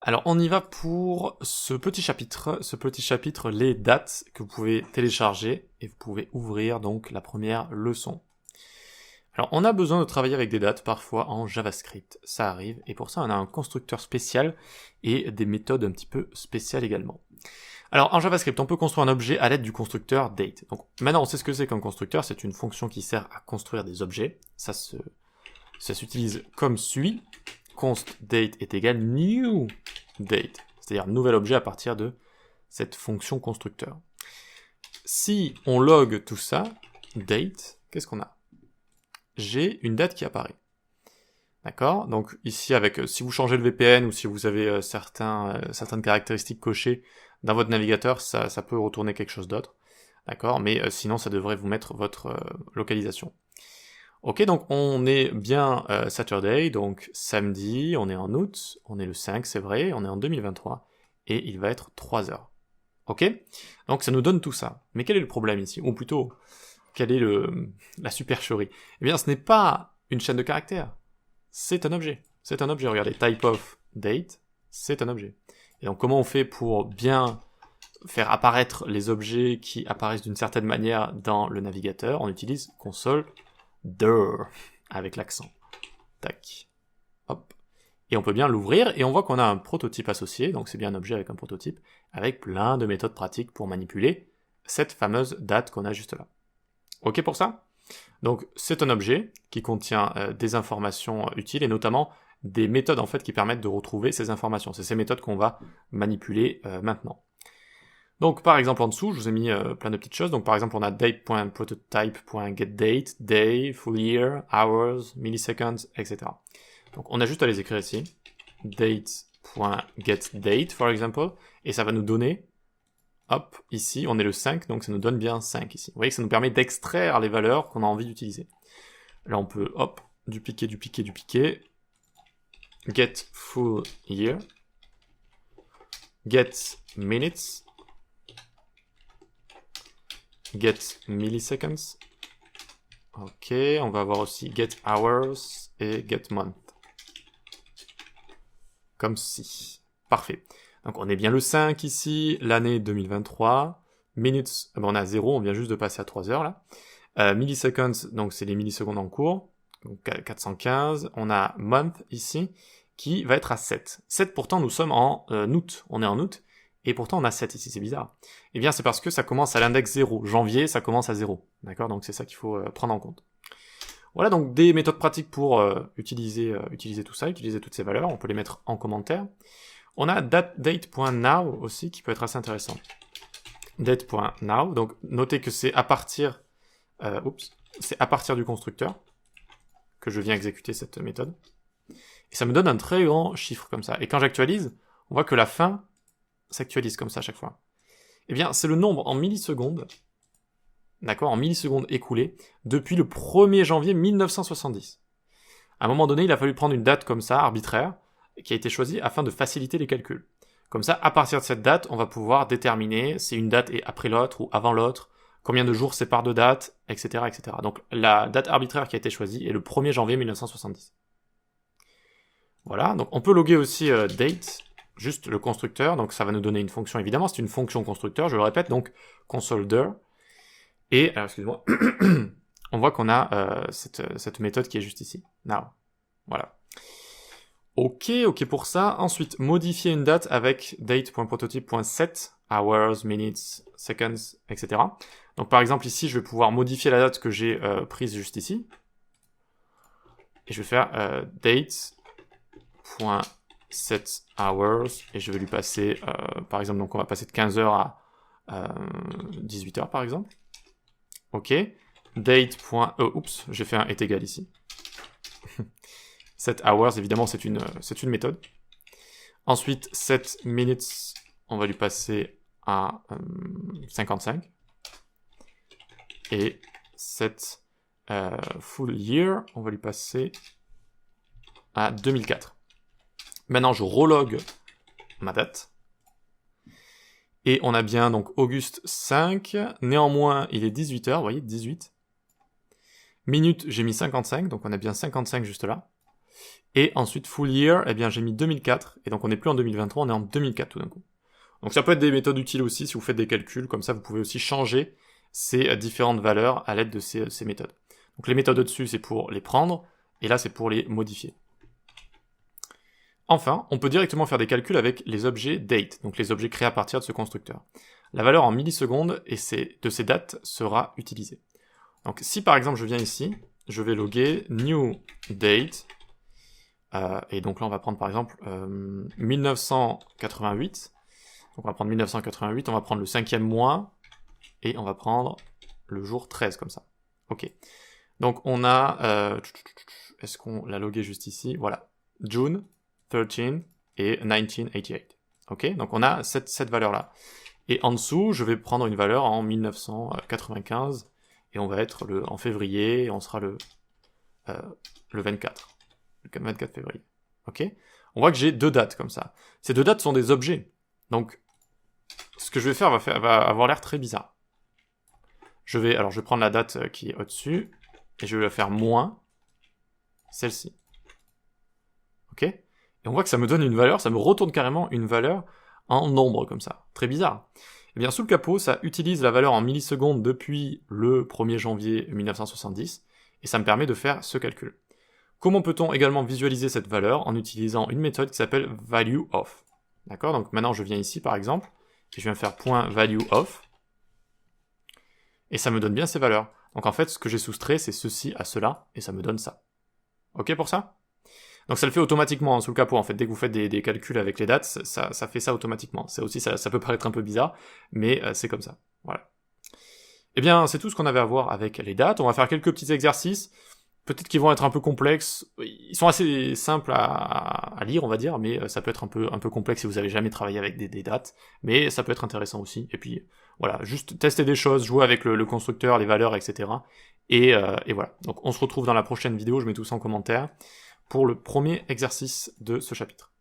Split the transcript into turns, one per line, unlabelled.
Alors on y va pour ce petit chapitre, les dates que vous pouvez télécharger et vous pouvez ouvrir donc la première leçon. Alors on a besoin de travailler avec des dates parfois en JavaScript, ça arrive, et pour ça on a un constructeur spécial et des méthodes un petit peu spéciales également. Alors en JavaScript on peut construire un objet à l'aide du constructeur date. Donc maintenant on sait ce que c'est qu'un constructeur, c'est une fonction qui sert à construire des objets, ça s'utilise comme suit. Const date est égal new date, c'est-à-dire nouvel objet à partir de cette fonction constructeur. Si on log tout ça, date, qu'est-ce qu'on a? J'ai une date qui apparaît. D'accord? Donc ici, si vous changez le VPN ou si vous avez certaines caractéristiques cochées dans votre navigateur, ça peut retourner quelque chose d'autre. D'accord? Mais sinon, ça devrait vous mettre votre localisation. Ok, donc on est bien Saturday, donc samedi, on est en août, on est le 5, c'est vrai, on est en 2023, et il va être 3 heures. Ok? Donc ça nous donne tout ça. Mais quel est le problème ici? Ou plutôt, quelle est la supercherie? Eh bien, ce n'est pas une chaîne de caractères, c'est un objet. C'est un objet, regardez, type of date, c'est un objet. Et donc comment on fait pour bien faire apparaître les objets qui apparaissent d'une certaine manière dans le navigateur? On utilise console dir avec l'accent. Tac. Hop. Et on peut bien l'ouvrir et on voit qu'on a un prototype associé, donc c'est bien un objet avec un prototype, avec plein de méthodes pratiques pour manipuler cette fameuse date qu'on a juste là. Ok pour ça? Donc c'est un objet qui contient des informations utiles et notamment des méthodes en fait qui permettent de retrouver ces informations. C'est ces méthodes qu'on va manipuler maintenant. Donc par exemple en dessous, je vous ai mis plein de petites choses. Donc par exemple on a date.prototype.getDate, day, full year, hours, milliseconds, etc. Donc on a juste à les écrire ici. Date.getDate, for example, et ça va nous donner, hop, ici on est le 5, donc ça nous donne bien 5 ici. Vous voyez que ça nous permet d'extraire les valeurs qu'on a envie d'utiliser. Là on peut, hop, dupliquer. Get full year. Get minutes. Get milliseconds. Ok, on va avoir aussi get hours et get month. Comme ci. Parfait. Donc on est bien le 5 ici, l'année 2023. Minutes, on a 0, on vient juste de passer à 3 heures là. Milliseconds, donc c'est les millisecondes en cours. Donc 415. On a month ici, qui va être à 7. 7 pourtant nous sommes en août. On est en août. Et pourtant on a 7 ici, c'est bizarre. Eh bien c'est parce que ça commence à l'index 0. Janvier, ça commence à 0. D'accord? Donc c'est ça qu'il faut prendre en compte. Voilà donc des méthodes pratiques pour utiliser tout ça, utiliser toutes ces valeurs. On peut les mettre en commentaire. On a date.now aussi qui peut être assez intéressant. Date.now, donc notez que c'est à partir du constructeur que je viens exécuter cette méthode. Et ça me donne un très grand chiffre comme ça. Et quand j'actualise, on voit que la fin s'actualise comme ça à chaque fois. Eh bien, c'est le nombre en millisecondes, d'accord, en millisecondes écoulées, depuis le 1er janvier 1970. À un moment donné, il a fallu prendre une date comme ça, arbitraire, qui a été choisie afin de faciliter les calculs. Comme ça, à partir de cette date, on va pouvoir déterminer si une date est après l'autre ou avant l'autre, combien de jours séparent deux dates, etc., etc. Donc, la date arbitraire qui a été choisie est le 1er janvier 1970. Voilà, donc on peut loguer aussi date, juste le constructeur, donc ça va nous donner une fonction, évidemment, c'est une fonction constructeur, je le répète, donc console dir, et, alors excusez-moi, on voit qu'on a cette méthode qui est juste ici, now, voilà. Ok pour ça, ensuite, modifier une date avec date.prototype.set, hours, minutes, seconds, etc. Donc par exemple ici, je vais pouvoir modifier la date que j'ai prise juste ici, et je vais faire date.set hours, et je vais lui passer, par exemple, donc on va passer de 15h à 18h par exemple. Ok, date. Oups, j'ai fait un est égal ici. Set hours, évidemment, c'est une méthode. Ensuite, set minutes, on va lui passer à 55. Et set full year, on va lui passer à 2004. Maintenant, je relogue ma date. Et on a bien donc Auguste 5. Néanmoins, il est 18h, vous voyez, 18. Minutes, j'ai mis 55, donc on a bien 55 juste là. Et ensuite, full year, eh bien j'ai mis 2004, et donc on n'est plus en 2023, on est en 2004 tout d'un coup. Donc ça peut être des méthodes utiles aussi si vous faites des calculs, comme ça vous pouvez aussi changer ces différentes valeurs à l'aide de ces méthodes. Donc les méthodes au-dessus, c'est pour les prendre, et là c'est pour les modifier. Enfin, on peut directement faire des calculs avec les objets date, donc les objets créés à partir de ce constructeur. La valeur en millisecondes de ces dates sera utilisée. Donc si par exemple je viens ici, je vais loguer new date, et donc là on va prendre par exemple 1988, donc on va prendre 1988, on va prendre le 5e mois, et on va prendre le jour 13 comme ça. Ok. Donc on a, est-ce qu'on l'a logué juste ici? Voilà, June 13 et 1988. Ok, donc on a cette valeur-là. Et en dessous, je vais prendre une valeur en 1995, et on va être en février, et on sera le 24 février. Ok, on voit que j'ai 2 dates comme ça. Ces 2 dates sont des objets. Donc, ce que je vais faire va avoir l'air très bizarre. Je vais prendre la date qui est au-dessus, et je vais la faire moins celle-ci. Ok? Et on voit que ça me donne une valeur, ça me retourne carrément une valeur en nombre comme ça. Très bizarre. Et bien sous le capot, ça utilise la valeur en millisecondes depuis le 1er janvier 1970, et ça me permet de faire ce calcul. Comment peut-on également visualiser cette valeur? En utilisant une méthode qui s'appelle valueOf. D'accord? Donc maintenant je viens ici par exemple, et je viens faire .valueOf, et ça me donne bien ces valeurs. Donc en fait, ce que j'ai soustrait, c'est ceci à cela, et ça me donne ça. Ok pour ça? Donc ça le fait automatiquement, hein, sous le capot, en fait, dès que vous faites des calculs avec les dates, ça fait ça automatiquement. Ça aussi, ça peut paraître un peu bizarre, mais c'est comme ça. Voilà. Eh bien, c'est tout ce qu'on avait à voir avec les dates. On va faire quelques petits exercices, peut-être qu'ils vont être un peu complexes. Ils sont assez simples à lire, on va dire, mais ça peut être un peu complexe si vous avez jamais travaillé avec des dates, mais ça peut être intéressant aussi. Et puis, voilà, juste tester des choses, jouer avec le constructeur, les valeurs, etc. Et voilà. Donc on se retrouve dans la prochaine vidéo, je mets tout ça en commentaire, pour le premier exercice de ce chapitre.